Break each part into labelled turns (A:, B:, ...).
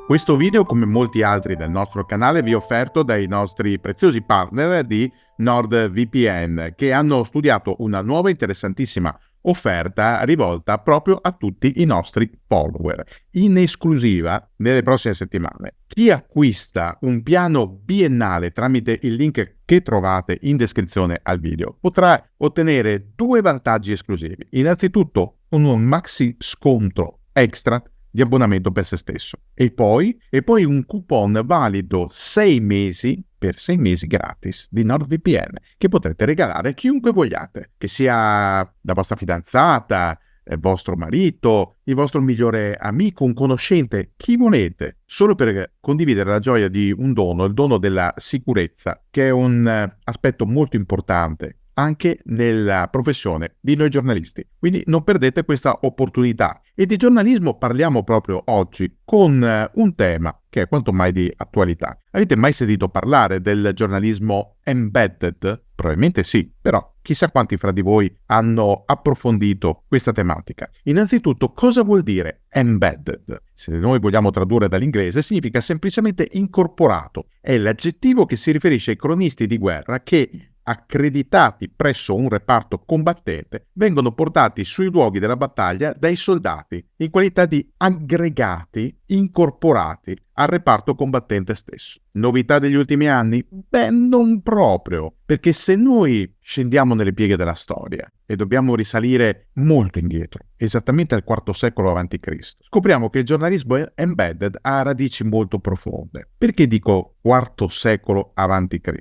A: Questo video, come molti altri del nostro canale, vi è offerto dai nostri preziosi partner di NordVPN, che hanno studiato una nuova interessantissima offerta rivolta proprio a tutti i nostri follower. In esclusiva, nelle prossime settimane, chi acquista un piano biennale tramite il link che trovate in descrizione al video potrà ottenere due vantaggi esclusivi. Innanzitutto, un maxi sconto extra di abbonamento per se stesso e poi un coupon valido 6 mesi per 6 mesi gratis di NordVPN che potrete regalare a chiunque vogliate, che sia la vostra fidanzata, il vostro marito, il vostro migliore amico, un conoscente, chi volete, solo per condividere la gioia di un dono, il dono della sicurezza, che è un aspetto molto importante anche nella professione di noi giornalisti. Quindi non perdete questa opportunità. E di giornalismo parliamo proprio oggi con un tema che è quanto mai di attualità. Avete mai sentito parlare del giornalismo embedded? Probabilmente sì, però chissà quanti fra di voi hanno approfondito questa tematica. Innanzitutto, cosa vuol dire embedded? Se noi vogliamo tradurre dall'inglese, significa semplicemente incorporato. È l'aggettivo che si riferisce ai cronisti di guerra che, accreditati presso un reparto combattente, vengono portati sui luoghi della battaglia dai soldati in qualità di aggregati incorporati al reparto combattente stesso. Novità degli ultimi anni? Beh, non proprio, perché se noi scendiamo nelle pieghe della storia e dobbiamo risalire molto indietro, esattamente al IV secolo a.C., scopriamo che il giornalismo embedded ha radici molto profonde. Perché dico IV secolo a.C.?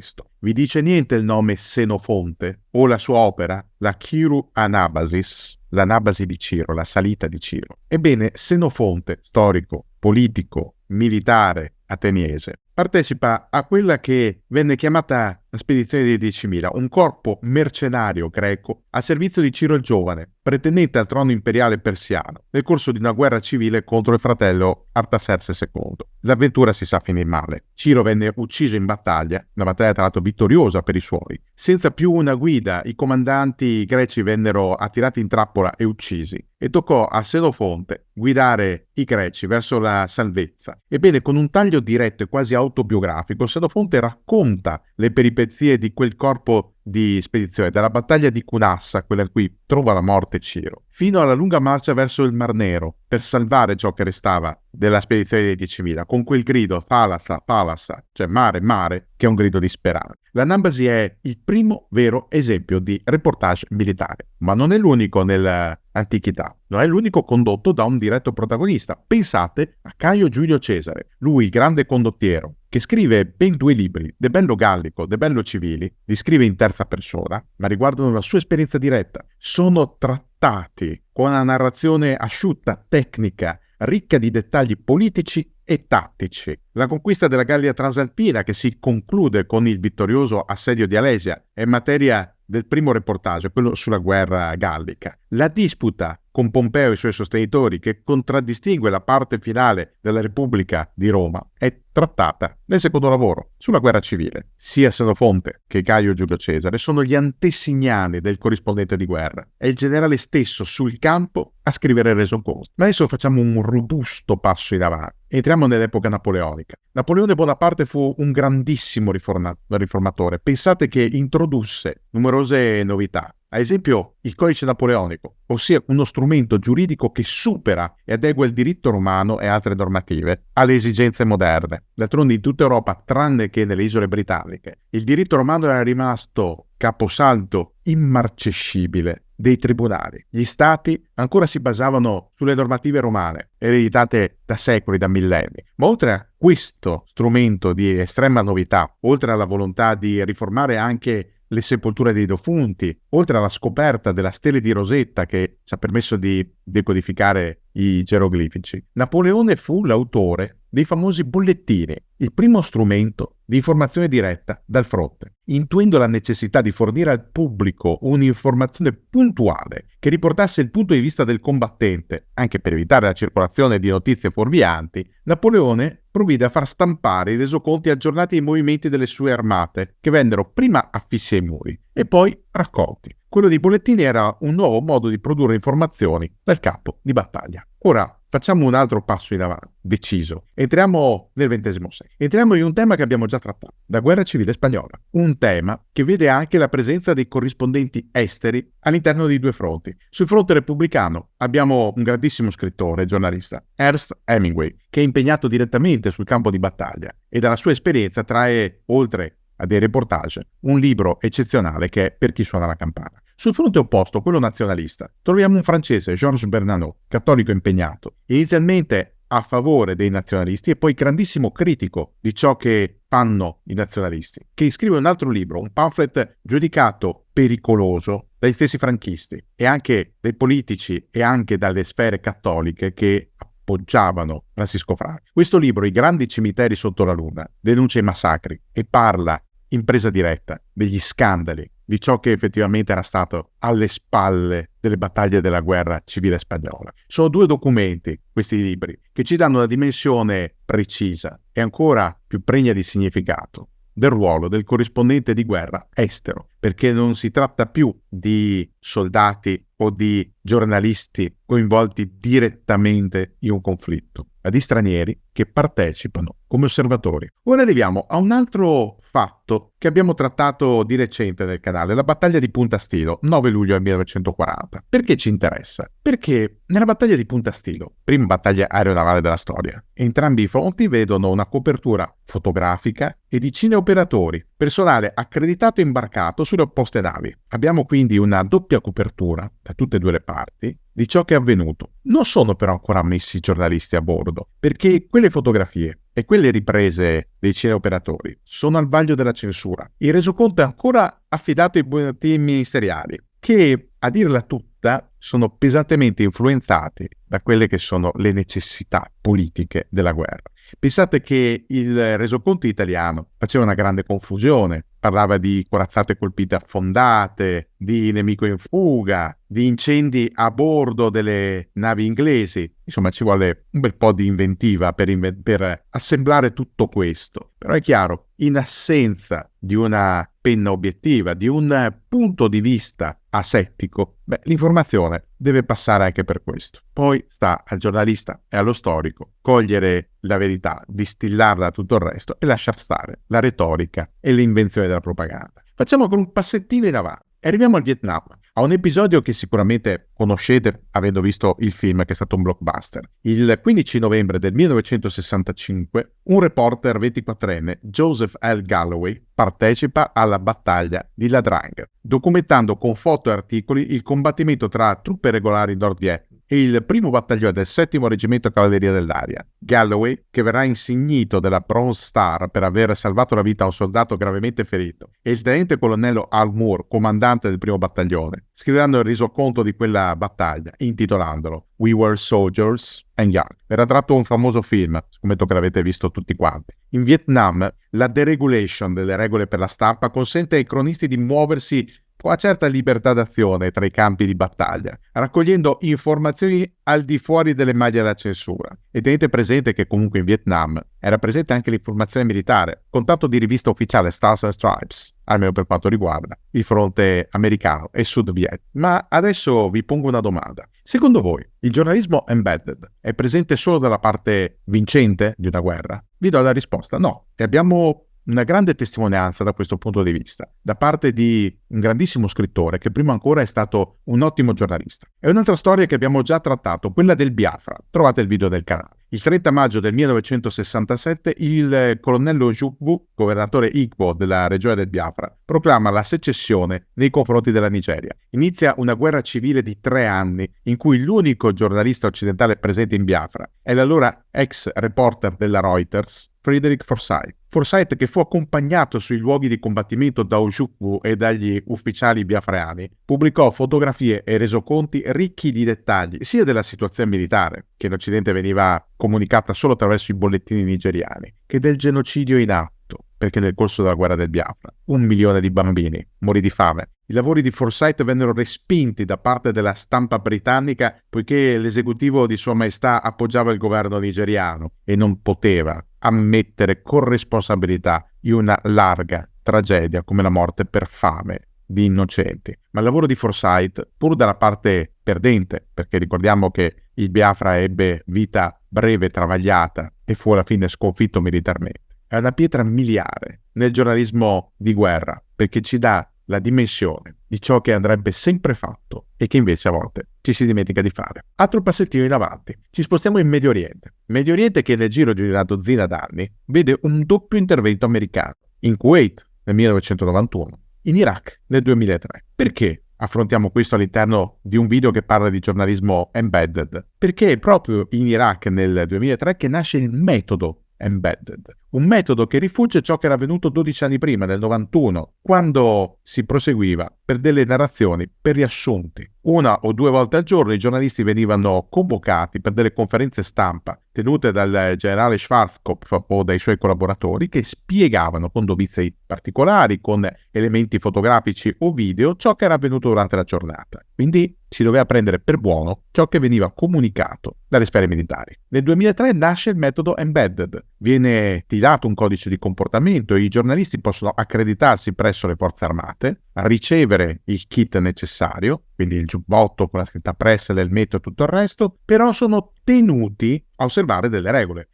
A: Vi dice niente il nome Senofonte o la sua opera, la Chiru Anabasis, l'Anabasi di Ciro, la salita di Ciro? Ebbene, Senofonte, storico, politico, militare ateniese, partecipa a quella che venne chiamata la spedizione dei 10.000, un corpo mercenario greco a servizio di Ciro il Giovane, pretendente al trono imperiale persiano, nel corso di una guerra civile contro il fratello Artaserse II. L'avventura si sa finire male. Ciro venne ucciso in battaglia, una battaglia tra l'altro vittoriosa per i suoi. Senza più una guida, i comandanti greci vennero attirati in trappola e uccisi, e toccò a Senofonte guidare i greci verso la salvezza. Ebbene, con un taglio diretto e quasi autobiografico, Senofonte racconta le peripezie di quel corpo di spedizione, dalla battaglia di Cunassa, quella in cui trova la morte Ciro, fino alla lunga marcia verso il Mar Nero per salvare ciò che restava della spedizione dei 10.000, con quel grido Thalassa, Thalassa, cioè mare, mare, che è un grido di speranza. L'Anabasi è il primo vero esempio di reportage militare, ma non è l'unico nell'antichità, non è l'unico condotto da un diretto protagonista. Pensate a Caio Giulio Cesare, lui il grande condottiero, che scrive ben 2 libri, De Bello Gallico, De Bello Civili, li scrive in terza persona, ma riguardano la sua esperienza diretta. Sono trattati con una narrazione asciutta, tecnica, ricca di dettagli politici e tattici. La conquista della Gallia Transalpina, che si conclude con il vittorioso assedio di Alesia, è materia del primo reportage, quello sulla guerra gallica. La disputa con Pompeo e i suoi sostenitori, che contraddistingue la parte finale della Repubblica di Roma, è trattata nel secondo lavoro sulla guerra civile. Sia Senofonte che Caio Giulio Cesare sono gli antesignani del corrispondente di guerra. È il generale stesso sul campo a scrivere il resoconto. Ma adesso facciamo un robusto passo in avanti. Entriamo nell'epoca napoleonica. Napoleone Bonaparte fu un grandissimo riformatore. Pensate che introdusse numerose novità. Ad esempio, il codice napoleonico, ossia uno strumento giuridico che supera e adegua il diritto romano e altre normative alle esigenze moderne. D'altronde in tutta Europa, tranne che nelle isole britanniche, il diritto romano era rimasto caposaldo immarcescibile dei tribunali. Gli stati ancora si basavano sulle normative romane, ereditate da secoli, da millenni. Ma oltre a questo strumento di estrema novità, oltre alla volontà di riformare anche le sepolture dei defunti, oltre alla scoperta della stele di Rosetta che ci ha permesso di decodificare i geroglifici, Napoleone fu l'autore dei famosi bollettini, il primo strumento di informazione diretta dal fronte, intuendo la necessità di fornire al pubblico un'informazione puntuale che riportasse il punto di vista del combattente, anche per evitare la circolazione di notizie fuorvianti. Napoleone provvide a far stampare i resoconti aggiornati ai movimenti delle sue armate, che vennero prima affissi ai muri e poi raccolti. Quello dei bollettini era un nuovo modo di produrre informazioni dal campo di battaglia. Ora, facciamo un altro passo in avanti, deciso. Entriamo nel XX secolo. Entriamo in un tema che abbiamo già trattato, la guerra civile spagnola. Un tema che vede anche la presenza dei corrispondenti esteri all'interno di due fronti. Sul fronte repubblicano abbiamo un grandissimo scrittore e giornalista, Ernest Hemingway, che è impegnato direttamente sul campo di battaglia e dalla sua esperienza trae, oltre a dei reportage, un libro eccezionale che è Per chi suona la campana. Sul fronte opposto, quello nazionalista, troviamo un francese, Georges Bernanos, cattolico impegnato, inizialmente a favore dei nazionalisti e poi grandissimo critico di ciò che fanno i nazionalisti, che scrive un altro libro, un pamphlet giudicato pericoloso dai stessi franchisti e anche dai politici e anche dalle sfere cattoliche che appoggiavano Francisco Franco. Questo libro, I grandi cimiteri sotto la luna, denuncia i massacri e parla in presa diretta degli scandali, di ciò che effettivamente era stato alle spalle delle battaglie della guerra civile spagnola. Sono due documenti, questi libri, che ci danno una dimensione precisa e ancora più pregna di significato del ruolo del corrispondente di guerra estero, perché non si tratta più di soldati o di giornalisti coinvolti direttamente in un conflitto, ma di stranieri che partecipano come osservatori. Ora arriviamo a un altro fatto che abbiamo trattato di recente nel canale, la battaglia di Punta Stilo, 9 luglio 1940. Perché ci interessa? Perché nella battaglia di Punta Stilo, prima battaglia aeronavale della storia, entrambi i fronti vedono una copertura fotografica e di cineoperatori, personale accreditato e imbarcato sulle opposte navi. Abbiamo quindi una doppia copertura da tutte e due le parti di ciò che è avvenuto. Non sono però ancora ammessi giornalisti a bordo, perché quelle fotografie e quelle riprese dei cineoperatori sono al vaglio della censura. Il resoconto è ancora affidato ai buonati ministeriali, che, a dirla tutta, sono pesantemente influenzati da quelle che sono le necessità politiche della guerra. Pensate che il resoconto italiano faceva una grande confusione, parlava di corazzate colpite affondate, di nemico in fuga, di incendi a bordo delle navi inglesi. Insomma, ci vuole un bel po' di inventiva per assemblare tutto questo. Però è chiaro, in assenza di una penna obiettiva, di un punto di vista asettico, l'informazione deve passare anche per questo. Poi sta al giornalista e allo storico cogliere la verità, distillarla da tutto il resto e lasciar stare la retorica e l'invenzione della propaganda. Facciamo con un passettino in avanti. Arriviamo al Vietnam, a un episodio che sicuramente conoscete avendo visto il film, che è stato un blockbuster. Il 15 novembre del 1965 un reporter 24enne, Joseph L. Galloway, partecipa alla battaglia di La Drang, documentando con foto e articoli il combattimento tra truppe regolari in Nord Vietnam e il primo battaglione del 7° Reggimento Cavalleria dell'Aria. Galloway, che verrà insignito della Bronze Star per aver salvato la vita a un soldato gravemente ferito, e il tenente colonnello Al Moore, comandante del primo battaglione, scriveranno il resoconto di quella battaglia, intitolandolo We Were Soldiers and Young. Verrà tratto un famoso film, scommetto che l'avete visto tutti quanti. In Vietnam, la deregulation delle regole per la stampa consente ai cronisti di muoversi con una certa libertà d'azione tra i campi di battaglia, raccogliendo informazioni al di fuori delle maglie della censura. E tenete presente che comunque in Vietnam era presente anche l'informazione militare, con tanto di rivista ufficiale Stars and Stripes, almeno per quanto riguarda il fronte americano e Sud Viet. Ma adesso vi pongo una domanda. Secondo voi, il giornalismo embedded è presente solo dalla parte vincente di una guerra? Vi do la risposta: no. E abbiamo una grande testimonianza da questo punto di vista, da parte di un grandissimo scrittore che prima ancora è stato un ottimo giornalista. È un'altra storia che abbiamo già trattato, quella del Biafra. Trovate il video del canale. Il 30 maggio del 1967 il colonnello Ojukwu, governatore Igbo della regione del Biafra, proclama la secessione nei confronti della Nigeria. Inizia una guerra civile di 3 anni in cui l'unico giornalista occidentale presente in Biafra è l'allora ex reporter della Reuters, Frederick Forsyth. Forsyth, che fu accompagnato sui luoghi di combattimento da Ojukwu e dagli ufficiali biafreani, pubblicò fotografie e resoconti ricchi di dettagli sia della situazione militare, che in Occidente veniva comunicata solo attraverso i bollettini nigeriani, che del genocidio in atto, perché nel corso della guerra del Biafra 1 milione di bambini morì di fame. I lavori di Forsyth vennero respinti da parte della stampa britannica poiché l'esecutivo di Sua Maestà appoggiava il governo nigeriano e non poteva ammettere corresponsabilità in una larga tragedia come la morte per fame di innocenti. Ma il lavoro di Forsyth, pur dalla parte perdente, perché ricordiamo che il Biafra ebbe vita breve e travagliata e fu alla fine sconfitto militarmente. È una pietra miliare nel giornalismo di guerra, perché ci dà la dimensione di ciò che andrebbe sempre fatto e che invece a volte ci si dimentica di fare. Altro passettino in avanti, ci spostiamo in Medio Oriente. Medio Oriente che nel giro di una dozzina d'anni vede un doppio intervento americano, in Kuwait nel 1991, in Iraq nel 2003. Perché affrontiamo questo all'interno di un video che parla di giornalismo embedded? Perché è proprio in Iraq nel 2003 che nasce il metodo embedded, un metodo che rifugge ciò che era avvenuto 12 anni prima, nel 91, quando si proseguiva per delle narrazioni, per riassunti. 1 o 2 volte al giorno i giornalisti venivano convocati per delle conferenze stampa tenute dal generale Schwarzkopf o dai suoi collaboratori, che spiegavano con dovizia particolari, con elementi fotografici o video, ciò che era avvenuto durante la giornata. Quindi si doveva prendere per buono ciò che veniva comunicato dalle sfere militari. Nel 2003 nasce il metodo embedded. Viene dato un codice di comportamento e i giornalisti possono accreditarsi presso le forze armate, ricevere il kit necessario, quindi il giubbotto con la scritta press, l'elmetto e tutto il resto, però sono tenuti a osservare delle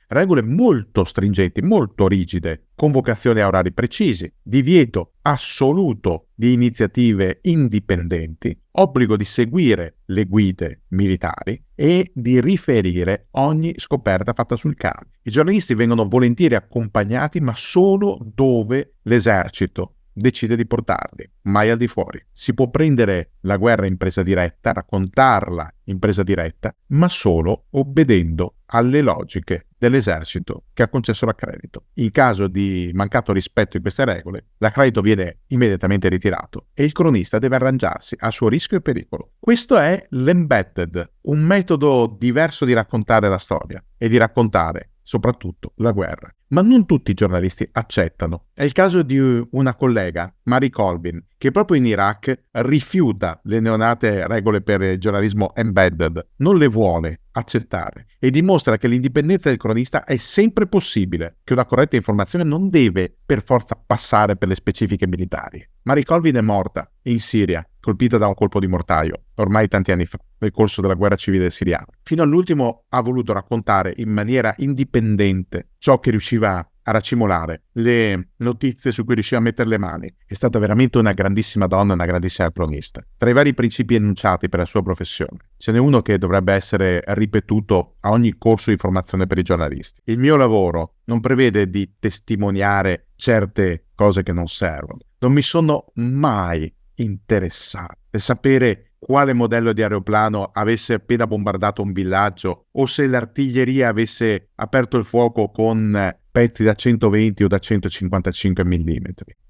A: regole molto stringenti, molto rigide, convocazione a orari precisi, divieto assoluto di iniziative indipendenti, obbligo di seguire le guide militari e di riferire ogni scoperta fatta sul campo. I giornalisti vengono volentieri accompagnati, ma solo dove l'esercito decide di portarli, mai al di fuori. Si può prendere la guerra in presa diretta, raccontarla in presa diretta, ma solo obbedendo alle logiche dell'esercito che ha concesso l'accredito. In caso di mancato rispetto di queste regole, l'accredito viene immediatamente ritirato e il cronista deve arrangiarsi a suo rischio e pericolo. Questo è l'embedded, un metodo diverso di raccontare la storia e di raccontare soprattutto la guerra. Ma non tutti i giornalisti accettano. È il caso di una collega, Mary Colvin, che proprio in Iraq rifiuta le neonate regole per il giornalismo embedded, non le vuole accettare e dimostra che l'indipendenza del cronista è sempre possibile, che una corretta informazione non deve per forza passare per le specifiche militari. Mary Colvin è morta in Siria, colpita da un colpo di mortaio, ormai tanti anni fa, nel corso della guerra civile siriana. Fino all'ultimo ha voluto raccontare in maniera indipendente ciò che riusciva a racimolare, le notizie su cui riusciva a mettere le mani. È stata veramente una grandissima donna, una grandissima cronista. Tra i vari principi enunciati per la sua professione, ce n'è uno che dovrebbe essere ripetuto a ogni corso di formazione per i giornalisti. Il mio lavoro non prevede di testimoniare certe cose che non servono. Non mi sono mai interessato per sapere quale modello di aeroplano avesse appena bombardato un villaggio o se l'artiglieria avesse aperto il fuoco con pezzi da 120 o da 155 mm.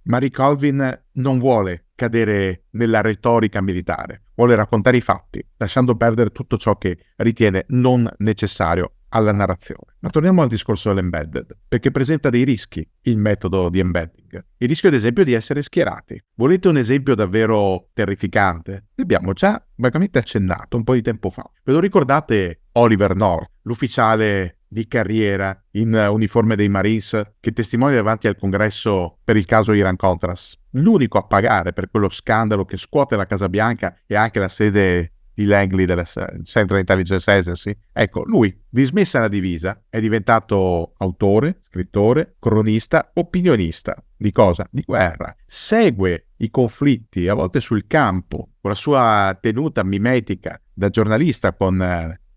A: Mary Colvin non vuole cadere nella retorica militare, vuole raccontare i fatti, lasciando perdere tutto ciò che ritiene non necessario alla narrazione. Ma torniamo al discorso dell'embedded, perché presenta dei rischi il metodo di embedding. Il rischio, ad esempio, di essere schierati. Volete un esempio davvero terrificante? Ne abbiamo già vagamente accennato un po' di tempo fa. Ve lo ricordate Oliver North, l'ufficiale di carriera in uniforme dei Marines che testimonia davanti al congresso per il caso Iran-Contras? L'unico a pagare per quello scandalo che scuote la Casa Bianca e anche la sede di Langley della Central Intelligence Agency. Ecco, lui, dismessa la divisa, è diventato autore, scrittore, cronista, opinionista. Di cosa? Di guerra. Segue i conflitti, a volte sul campo, con la sua tenuta mimetica da giornalista, con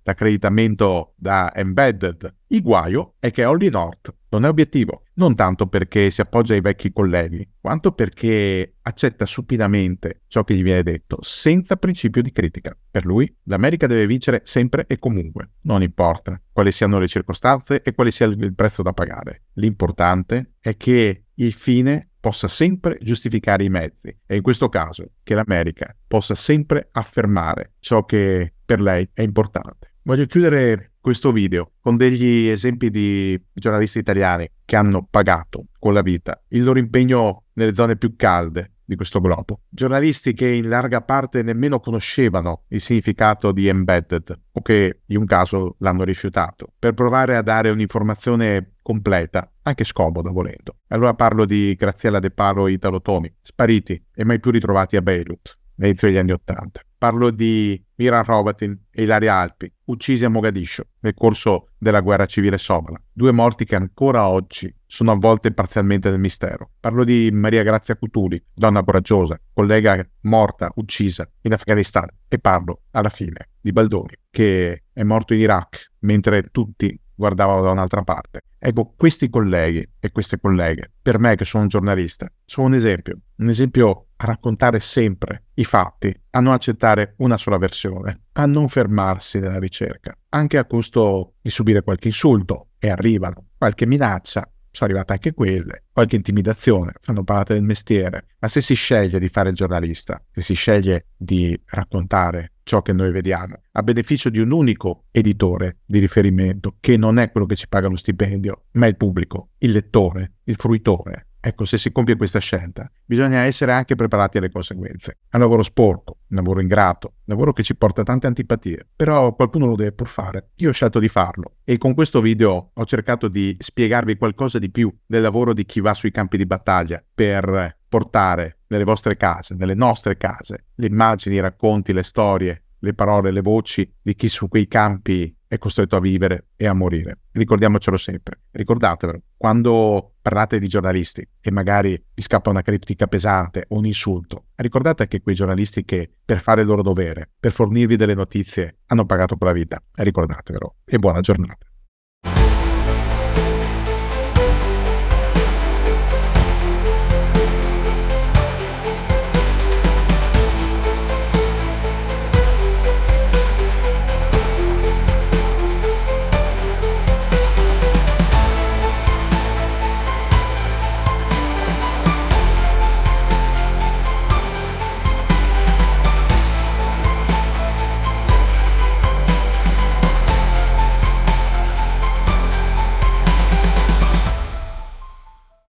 A: l'accreditamento da embedded. Il guaio è che Holly North non è obiettivo, non tanto perché si appoggia ai vecchi colleghi, quanto perché accetta supinamente ciò che gli viene detto, senza principio di critica. Per lui, l'America deve vincere sempre e comunque, non importa quali siano le circostanze e quale sia il prezzo da pagare. L'importante è che il fine possa sempre giustificare i mezzi e in questo caso che l'America possa sempre affermare ciò che per lei è importante. Voglio chiudere questo video con degli esempi di giornalisti italiani che hanno pagato con la vita il loro impegno nelle zone più calde di questo globo. Giornalisti che in larga parte nemmeno conoscevano il significato di embedded o che in un caso l'hanno rifiutato, per provare a dare un'informazione completa, anche scomoda volendo. Allora parlo di Graziella De Palo e Italo Tomi, spariti e mai più ritrovati a Beirut, all'inizio degli anni '80. Parlo di Miran Hrovatin e Ilaria Alpi, uccisi a Mogadiscio nel corso della guerra civile somala. 2 morti che ancora oggi sono avvolte parzialmente nel mistero. Parlo di Maria Grazia Cutuli, donna coraggiosa, collega morta, uccisa in Afghanistan. E parlo, alla fine, di Baldoni, che è morto in Iraq mentre tutti guardavano da un'altra parte. Ecco, questi colleghi e queste colleghe, per me che sono un giornalista, sono un esempio a raccontare sempre i fatti, a non accettare una sola versione, a non fermarsi nella ricerca, anche a costo di subire qualche insulto, e arrivano, qualche minaccia, sono arrivate anche quelle, qualche intimidazione, fanno parte del mestiere, ma se si sceglie di fare il giornalista, se si sceglie di raccontare ciò che noi vediamo, a beneficio di un unico editore di riferimento, che non è quello che ci paga lo stipendio, ma il pubblico, il lettore, il fruitore. Ecco, se si compie questa scelta, bisogna essere anche preparati alle conseguenze. È un lavoro sporco, un lavoro ingrato, un lavoro che ci porta tante antipatie, però qualcuno lo deve pur fare. Io ho scelto di farlo e con questo video ho cercato di spiegarvi qualcosa di più del lavoro di chi va sui campi di battaglia per portare nelle vostre case, nelle nostre case, le immagini, i racconti, le storie, le parole, le voci di chi su quei campi è costretto a vivere e a morire. Ricordiamocelo sempre, ricordatevelo, quando parlate di giornalisti e magari vi scappa una critica pesante o un insulto, ricordate che quei giornalisti che per fare il loro dovere, per fornirvi delle notizie, hanno pagato con la vita. Ricordatevelo e buona giornata.